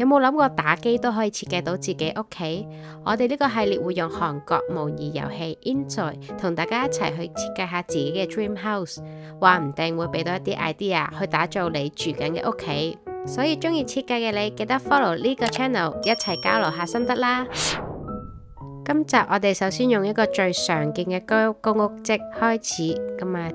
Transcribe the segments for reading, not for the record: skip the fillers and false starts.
有冇諗過打機都可以設計到自己屋企？我哋呢個系列會用韓國模擬遊戲 Inzoi 同大家一齊去設計下自己嘅 Dream House， 話唔定會俾到一啲 idea 去打造你住緊嘅屋企。所以中意設計嘅你，記得 follow 呢個 channel， 一齊交流下心得啦。今集我哋首先用一個最常見嘅居屋公屋則開始，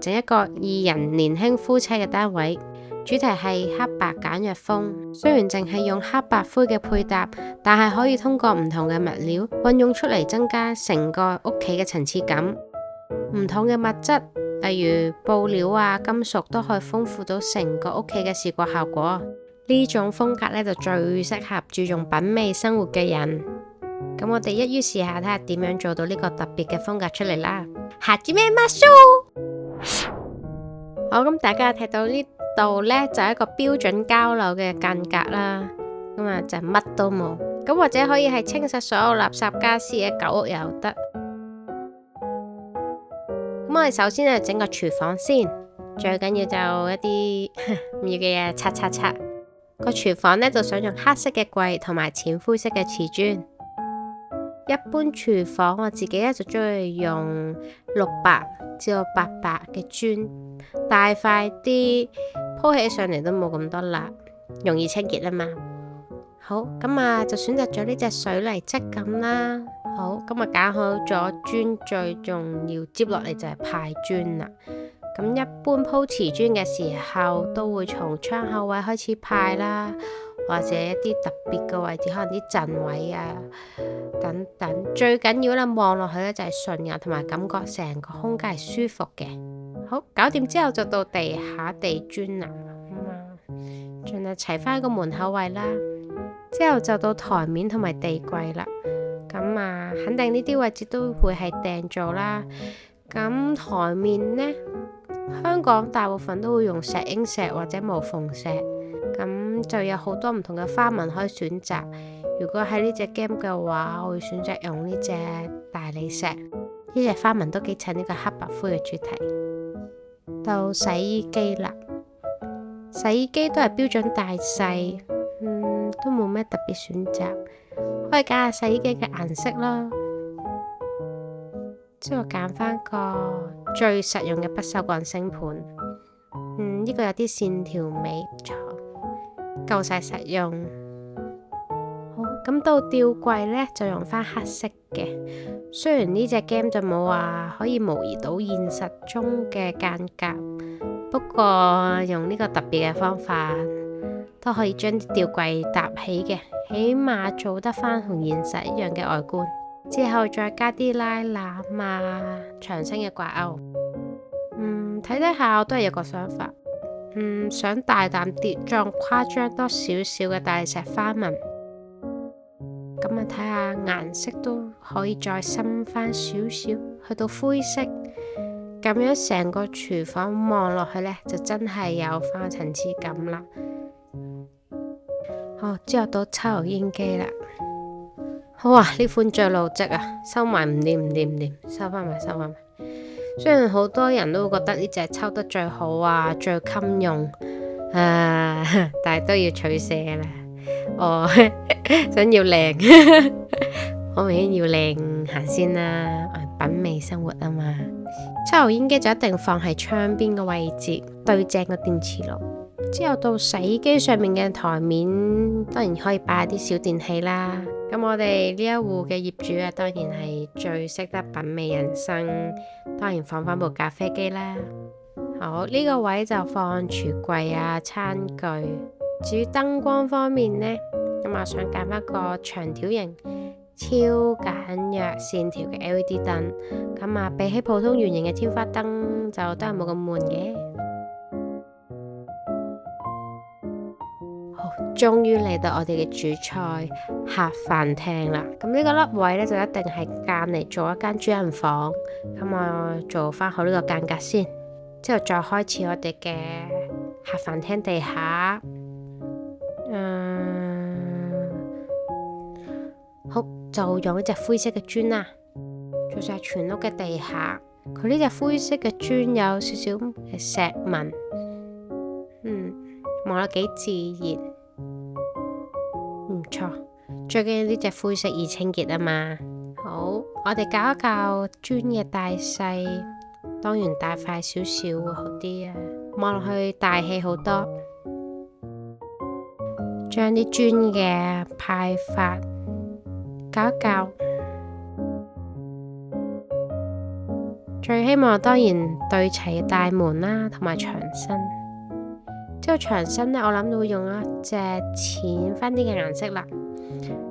整一個2人年輕夫妻嘅單位。主題係黑白簡約風，雖然淨係用黑白灰嘅配搭，但係可以通過唔同嘅物料運用出嚟，增加成個屋企嘅層次感。唔同嘅物質，例如布料啊、金屬，都可以豐富到成個屋企嘅視覺效果。呢種風格呢，就最適合注重品味生活嘅人。咁我哋一於試下睇下點樣做到呢個特別嘅風格出嚟啦。下集咩乜 show？ 好，咁大家睇到呢度呢，就係一個標準交樓嘅間隔啦，就乜都冇。咁或者可以係清洗所有垃圾家私嘅狗屋又得。咁我哋首先係整個廚房先，最緊要就一啲唔要嘅嘢擦。個廚房呢，就想用黑色嘅櫃同埋淺灰色嘅瓷磚。一般廚房我自己呢，就中意用600至到800嘅磚，大塊啲，鋪起上嚟都冇咁多蠟，容易清潔啊嘛。好，咁就選擇咗呢隻水泥質感啦。好，咁揀好咗磚，最重要接落嚟就係派磚啦。咁一般鋪瓷磚嘅時候，都會從窗口位開始派啦，或者一啲特別嘅位置，可能啲陣位啊等等。最緊要咧，望落去咧就係順眼，同埋感覺成個空間係舒服嘅。好，搞掂之後就到地下地磚啦。盡量齊翻個門口位啦。之後就到台面同埋地櫃啦。肯定呢啲位置都會係訂做啦。咁台面呢，香港大部分都會用石英石或者無縫石，咁就有好多唔同嘅花紋可以選擇。如果喺呢隻 game 嘅話，我會選擇用呢隻大理石，呢隻花紋都幾襯呢個黑白灰嘅主題。到洗衣機啦，洗衣機都係標準大細，都冇咩特別選擇，可以揀下洗衣機嘅顏色啦。之後揀翻個最實用嘅不鏽鋼星盤，呢個有啲線條美，唔錯，夠晒實用。好，咁到吊櫃呢，就用翻黑色嘅。雖然呢隻 game 就冇話可以模擬到現實中嘅間隔，不過用呢個特別嘅方法都可以將啲吊櫃搭起嘅，起碼做得翻同現實一樣嘅外觀。之後再加啲拉籃啊、長身嘅掛鈎。睇下我都係有個想法，想大膽啲，仲誇張多少少嘅大理石花紋。睇下顏色都可以再深翻少少，去到灰色。咁樣成個廚房望落去呢，就真係有翻層次感啦。好，之後到抽油煙機啦。好啊，呢款最老積啊，收埋唔掂，收翻埋。雖然好多人都會覺得呢隻抽得最好啊，最襟用但係都要取捨啦。我想要靚，我明顯要靚行先啦，品味生活啊嘛。抽油煙機就一定放喺窗邊嘅位置，對正個電磁爐。之後到洗衣機上面嘅台面，當然可以擺啲小電器啦。咁我哋呢一戶嘅業主啊，當然係最識得品味人生，當然放翻部咖啡機啦。好，呢個位就放櫥櫃啊、餐具。至於燈光方面呢，我想揀翻個長條形、超簡約線條嘅 LED 燈。比起普通圓形嘅天花燈，就都係冇咁悶嘅。終於嚟到我哋嘅主菜客飯廳啦。咁呢個粒位呢，就一定係間嚟做一間主人房。我做翻好呢個間隔先，之後再開始我哋嘅客飯廳地下。好，就用呢隻灰色嘅磚啦，做晒全屋嘅地下。佢呢隻灰色嘅磚有少少嘅石紋，望得幾自然。錯，最緊要呢隻灰色易清潔啊嘛。好，我哋校一校磚嘅大細，當然大塊少少會好啲啊，望落去大氣好多。將啲磚嘅派法校一校，最希望當然對齊大門啦，同埋牆身。之後牆身呢，我諗到會用一隻淺翻啲嘅顏色啦，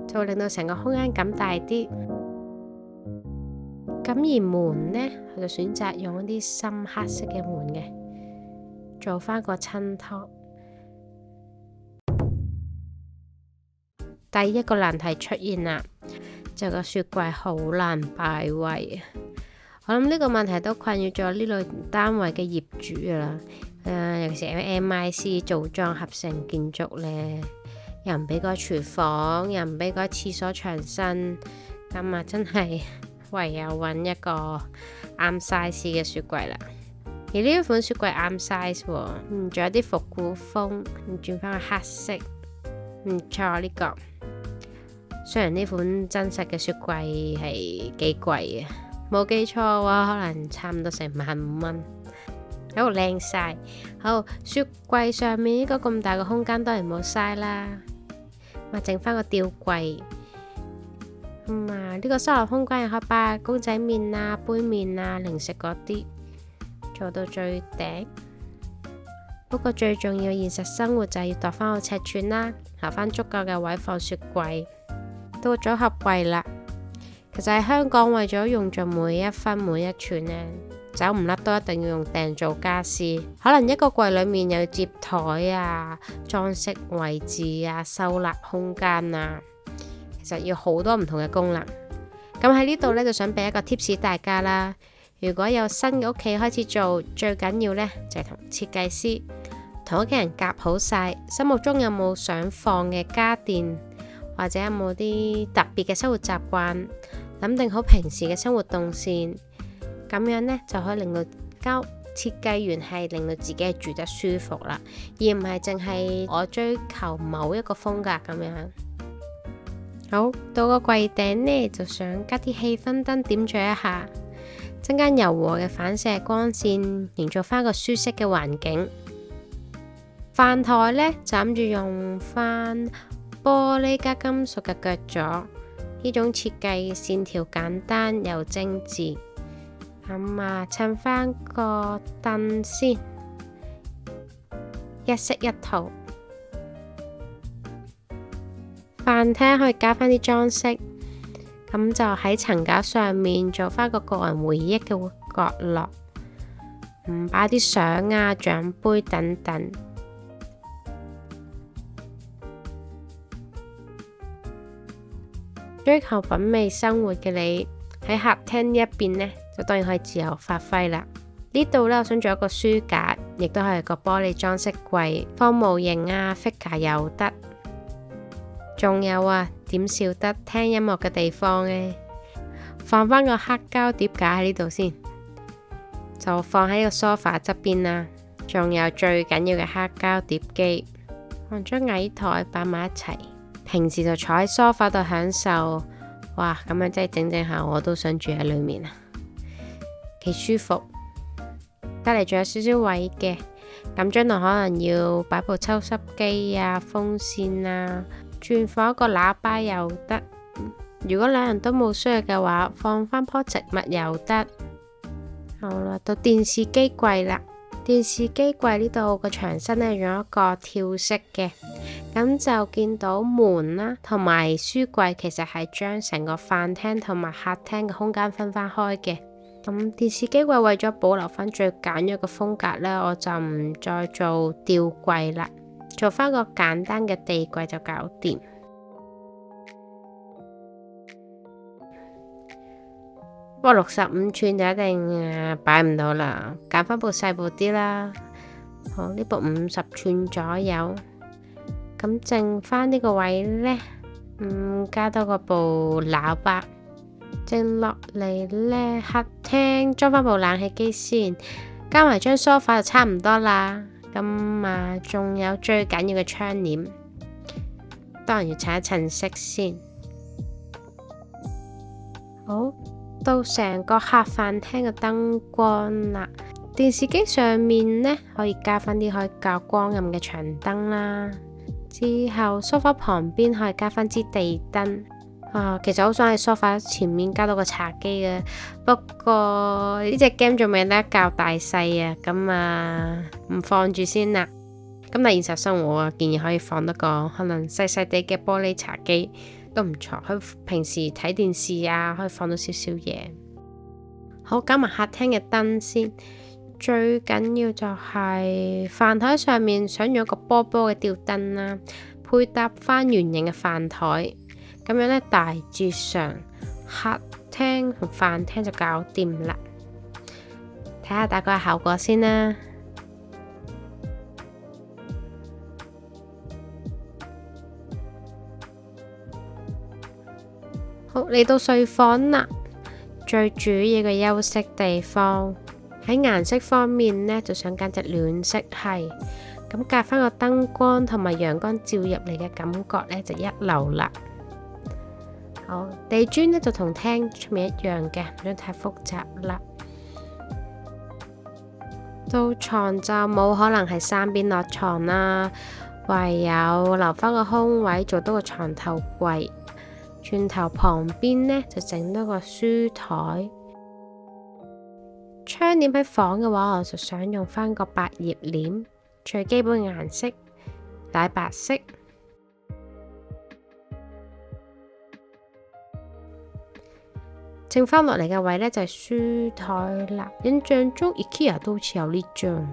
就會令到成個空間感大啲。咁而門呢，我就選擇用一啲深黑色嘅門嘅，做翻個襯托。第一個難題出現啦，就個雪櫃好難擺位。我諗呢個問題都困擾咗呢類單位嘅業主噶啦。尤其是 MIC 組裝合成建築呢，又唔俾個廚房，又唔俾個廁所牆身，咁啊真係唯有揾一個啱 size 嘅雪櫃啦。而呢一款雪櫃啱 size 喎，仲有啲復古風，轉翻個黑色，唔錯呢個。雖然呢款真實嘅雪櫃係幾貴嘅，冇記錯嘅話可能差唔多成15,000。好靚晒。好，雪櫃上面呢個咁大嘅空間當然冇嘥啦，咪整翻個吊櫃。呢個收納空間又可以擺公仔麵啊、杯麵啊、零食嗰啲，做到最頂。不過最重要現實生活就係要度翻個尺寸啦，留翻足夠嘅位放雪櫃。到組合櫃啦，其實喺香港為咗用盡每一分每一寸呢，走唔甩都一定要用訂做家私。可能一個櫃裏面又要接台啊、裝飾位置啊、收納空間啊，其實要好多唔同嘅功能。咁喺呢度呢，就想俾一個 tips 大家啦。如果有新嘅屋企開始做，最緊要呢就係同設計師同屋企人夾好晒，心目中有冇想放嘅家電，或者有冇啲特別嘅生活習慣，諗定好平時嘅生活動線，咁樣呢，就可以令到設計完係令到自己住得舒服啦，而唔係淨係我追求某一個風格咁樣。好，到個櫃頂呢，就想加啲氣氛燈點綴一下，增加柔和嘅反射光線，營造翻個舒適嘅環境。飯台呢，就諗住用翻玻璃加金屬嘅腳座，呢種設計線條簡單又精緻。襯翻個凳先，一式一套。飯廳可以加翻啲裝飾，咁就喺層架上面做翻個人回憶嘅角落，擺啲相啊、獎杯等等。追求品味生活嘅你喺客廳呢一邊呢，就當然可以自由發揮啦。呢度呢，我想做一個書架，亦都係個玻璃裝飾櫃，放模型啊、figure 又得。仲有啊，點少得聽音樂嘅地方呢？放翻個黑膠碟架喺呢度先，就放喺個 sofa 側邊啦。仲有最緊要嘅黑膠碟機，放張矮台擺埋一齊。平時就坐喺梳化度享受，哇！咁樣真係整整下，我都想住喺裏面啊，幾舒服。隔籬仲有少少位嘅，咁將來可能要擺部抽濕機啊、風扇啊，轉放一個喇叭又得。如果兩人都冇需要嘅話，放翻棵植物又得。好啦，到電視機櫃啦。電視機櫃呢度個牆身呢，用一個跳色嘅，咁就見到門啦，同埋書櫃其實係將成個飯廳同埋客廳嘅空間分翻開嘅。咁電視機櫃為咗保留翻最簡約嘅風格呢，我就唔再做吊櫃啦，做翻個簡單嘅地櫃就搞掂。不過65寸就一定擺唔到啦，揀翻部細部啲啦。好，呢部50寸左右，咁剩翻呢個位呢，加多個部喇叭。剩落嚟呢，客廳裝翻部冷氣機先，加埋張梳化就差唔多啦。咁仲有最緊要嘅窗簾，當然要襯一襯色先。好，到成個客飯廳嘅燈光啦。電視機上面呢，可以加返啲可以較光暗嘅長燈啦。之後梳化旁邊可以加返支地燈。其實好想喺梳化前面加到個茶几嘅，不過呢隻 game 仲未得較大細啊，咁唔放住先啦。咁但係現實生活啊，建議可以放得個可能細細地嘅玻璃茶几都唔錯，可以平時睇電視啊，可以放到少少嘢。好，加埋客廳嘅燈先。最緊要就係飯台上面想用一個波波嘅吊燈啦，配搭翻圓形嘅飯台，咁樣呢，大致上客廳同飯廳就搞掂啦。睇下大概嘅效果先啦。好，嚟到睡房啦，最主要嘅休息地方。喺顏色方面呢，就想揀隻暖色系，咁夾翻個燈光同埋陽光照入嚟嘅感覺呢，就一流啦。好，地磚呢就同廳出面一樣嘅，唔想太複雜啦。到床就冇可能係三邊落床啦，唯有留翻個空位做多個床頭櫃，轉頭旁邊呢就整多個書台。窗簾喺房嘅話，我就想用翻個百葉簾，最基本嘅顏色奶白色。剩翻落嚟嘅位呢，就係書台啦。印象中 IKEA 都好似有呢張。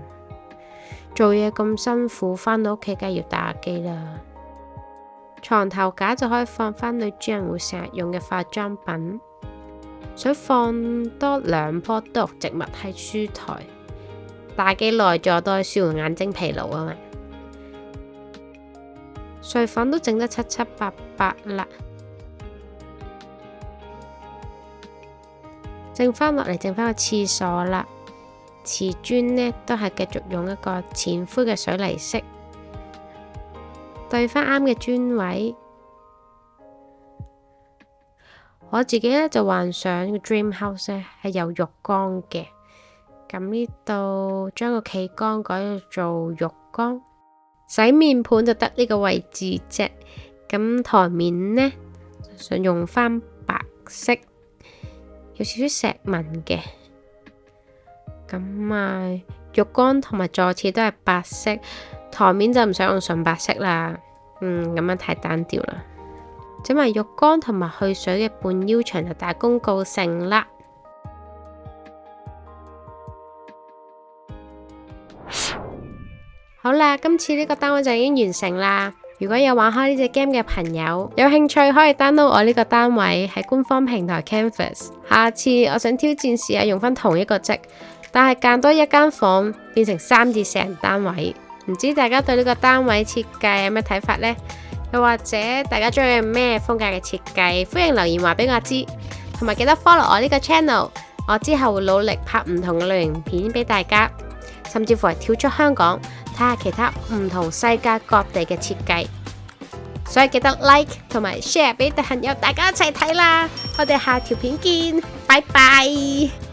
做嘢咁辛苦，翻到屋企梗係要打機啦。床頭架就可以放翻女主人會成日用嘅化妝品。想放多2棵多肉植物喺書台，打機耐咗都可以舒緩眼睛疲勞啊嘛。睡房都整得七七八八啦，剩翻落嚟，剩翻個廁所啦。瓷磚呢都係繼續用一個淺灰嘅水泥色，對翻啱嘅磚位。我自己呢就幻想個 dream house 呢係有浴缸嘅，咁呢度將個企缸改做浴缸，洗面盤就得呢個位置啫。咁台面呢就想用翻白色，有少少石紋嘅。咁浴缸同埋坐廁都係白色，台面就唔想用純白色啦。咁樣太單調啦。整埋浴缸同埋去水嘅半腰牆就大功告成啦。好啦，今次呢個單位就已經完成啦。如果有玩開呢隻 game 嘅朋友，有興趣可以 download 我呢個單位喺官方平台 Canvas。下次我想挑戰試下用翻同一個積，但係間多一間房變成3至4人單位。唔知大家對呢個單位設計有咩睇法呢？又或者大家中意咩風格嘅設計？歡迎留言話俾我知，同埋記得 follow 我呢個 channel。我之後會努力拍唔同嘅類型片俾大家，甚至乎係跳出香港睇下其他唔同世界各地嘅設計。所以記得 like 同埋 share 俾朋友大家一齊睇啦。我哋下條片見，拜拜。